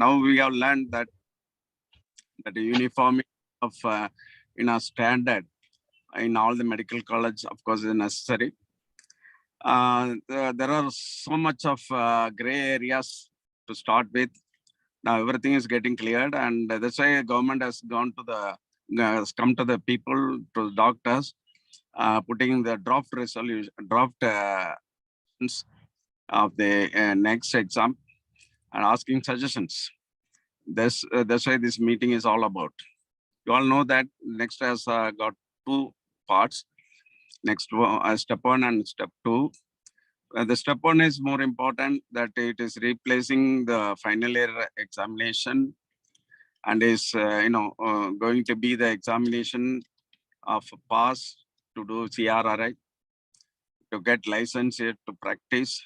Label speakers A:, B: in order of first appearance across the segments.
A: Now we have learned that the uniformity of standard in all the medical college, of course, is necessary. There are so much of gray areas to start with. Now everything is getting cleared, and that's why government has gone to the come to the people, to the doctors, putting the draft resolution, draft of the next exam, and asking suggestions. That's why this meeting is all about. You all know that NEXT has got two parts. Next step 1 and step 2. The step 1 is more important, that it is replacing the final year examination, and is going to be the examination of pass to do CRRI, to get license here to practice,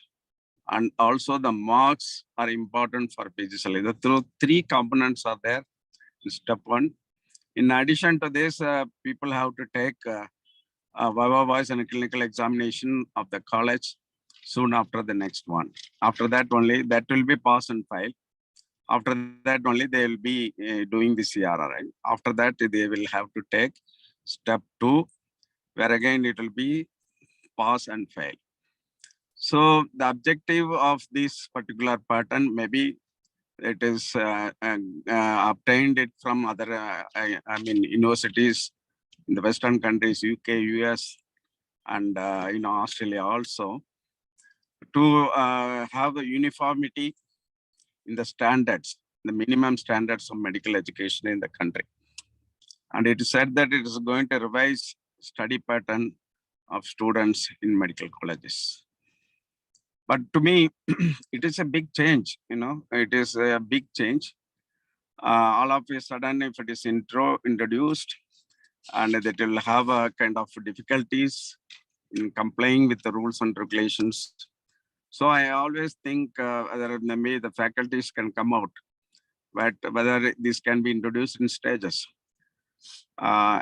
A: and also the marks are important for PGCL. The three components are there in step 1. In addition to this, people have to take Viva Voice and a clinical examination of the college soon after the next one. After that only, that will be pass and fail. After that only, they will be doing the CRRI. After that, they will have to take step 2, where again it will be pass and fail. So the objective of this particular pattern, maybe it is obtained it from other, universities in the Western countries, UK, US, and Australia also, to have a uniformity in the standards, the minimum standards of medical education in the country. And it is said that it is going to revise study pattern of students in medical colleges. But to me, it is a big change, it is a big change. All of a sudden, if it is introduced, and that will have a kind of difficulties in complying with the rules and regulations. So I always think whether maybe the faculties can come out, but whether this can be introduced in stages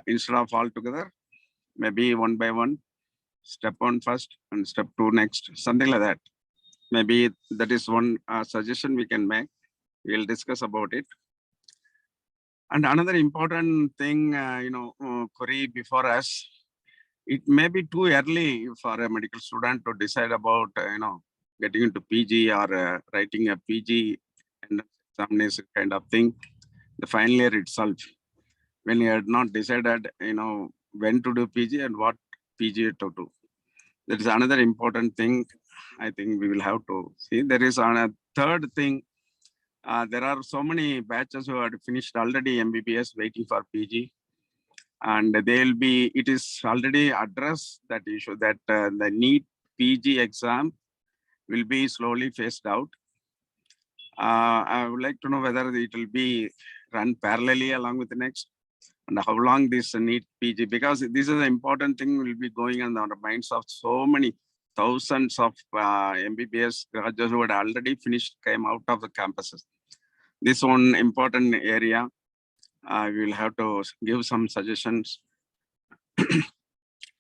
A: instead of all together, maybe one by one, step 1 first and step 2 next, something like that. Maybe that is one suggestion we can make. We'll discuss about it. And another important thing, query before us, it may be too early for a medical student to decide about, getting into PG or writing a PG and examination kind of thing, the final year itself, when you had not decided, when to do PG and what PG to do. That is another important thing. I think we will have to see. There is a third thing. There are so many batches who had finished already MBBS waiting for PG, and they'll be, it is already addressed that issue that the NEET PG exam will be slowly phased out. I would like to know whether it will be run parallelly along with the next, and how long this NEET PG, because this is an important thing will be going on the minds of so many thousands of MBBS graduates who had already finished, came out of the campuses. This one important area, we will have to give some suggestions.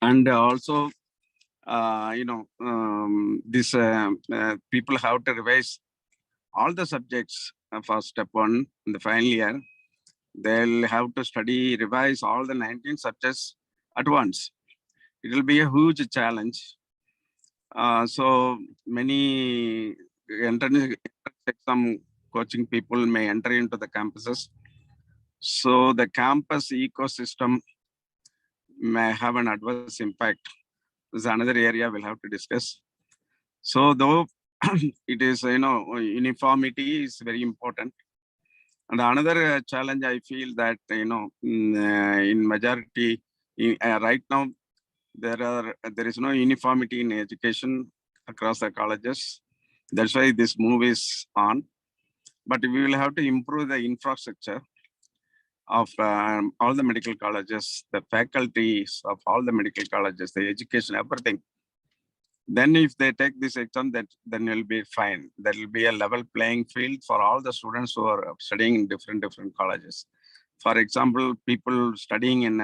A: And also, people have to revise all the subjects for step 1 in the final year. They'll have to study, revise all the 19 subjects at once. It will be a huge challenge. So many entrance exam coaching people may enter into the campuses. So the campus ecosystem may have an adverse impact. This is another area we'll have to discuss. So though it is, uniformity is very important. And another challenge I feel that, in majority, right now, there is no uniformity in education across the colleges. That's why this move is on. But we will have to improve the infrastructure of all the medical colleges, the faculties of all the medical colleges, the education, everything. Then if they take this exam, then will be fine. There will be a level playing field for all the students who are studying in different colleges. For example, people studying in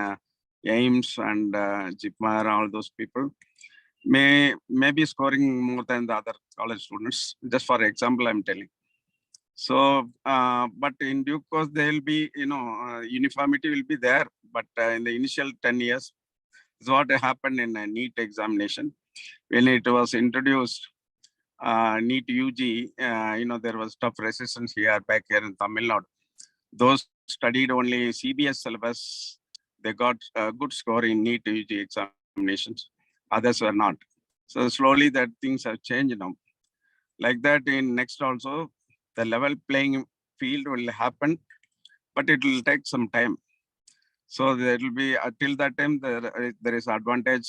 A: AIIMS and JIPMER, all those people may be scoring more than the other college students. Just for example, I'm telling. So, but in due course, there will be, uniformity will be there. But in the initial 10 years, is what happened in a NEET examination. When it was introduced, NEET UG, there was tough resistance here, back here in Tamil Nadu. Those studied only CBS syllabus, they got a good score in NEET UG examinations. Others were not. So slowly that things have changed now. Like that in NEXT also, the level playing field will happen, but it will take some time. So there will be, till that time, there is advantage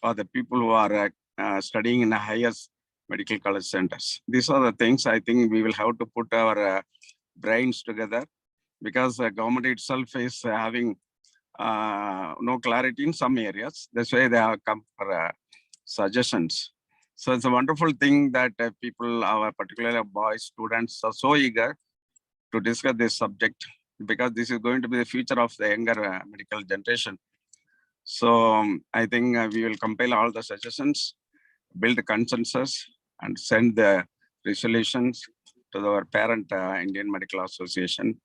A: for the people who are studying in the highest medical college centers. These are the things I think we will have to put our brains together, because the government itself is having no clarity in some areas. That's why they have come for suggestions. So it's a wonderful thing that people, our particularly boys, students, are so eager to discuss this subject, because this is going to be the future of the younger medical generation. So I think we will compile all the suggestions, build a consensus, and send the resolutions to our parent Indian Medical Association.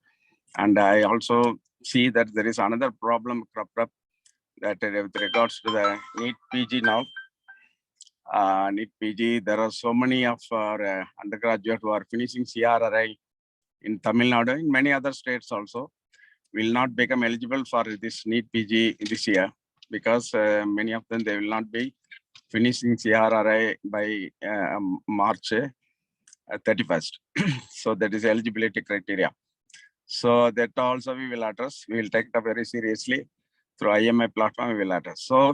A: And I also see that there is another problem cropped up, that with regards to the NEET PG now. NEET PG, there are so many of our undergraduate who are finishing CRRI in Tamil Nadu, in many other states also, will not become eligible for this NEET PG this year, because many of them, they will not be finishing CRRI by March 31st. So that is eligibility criteria. So that also we will address. We will take it up very seriously through IMI platform. We will address. So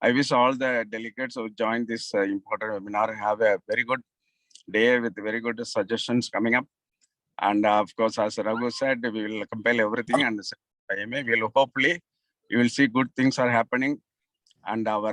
A: I wish all the delegates who joined this important webinar have a very good day with very good suggestions coming up. And of course, as Raghu said, we will compile everything and IMA. We will hopefully, you will see good things are happening, and our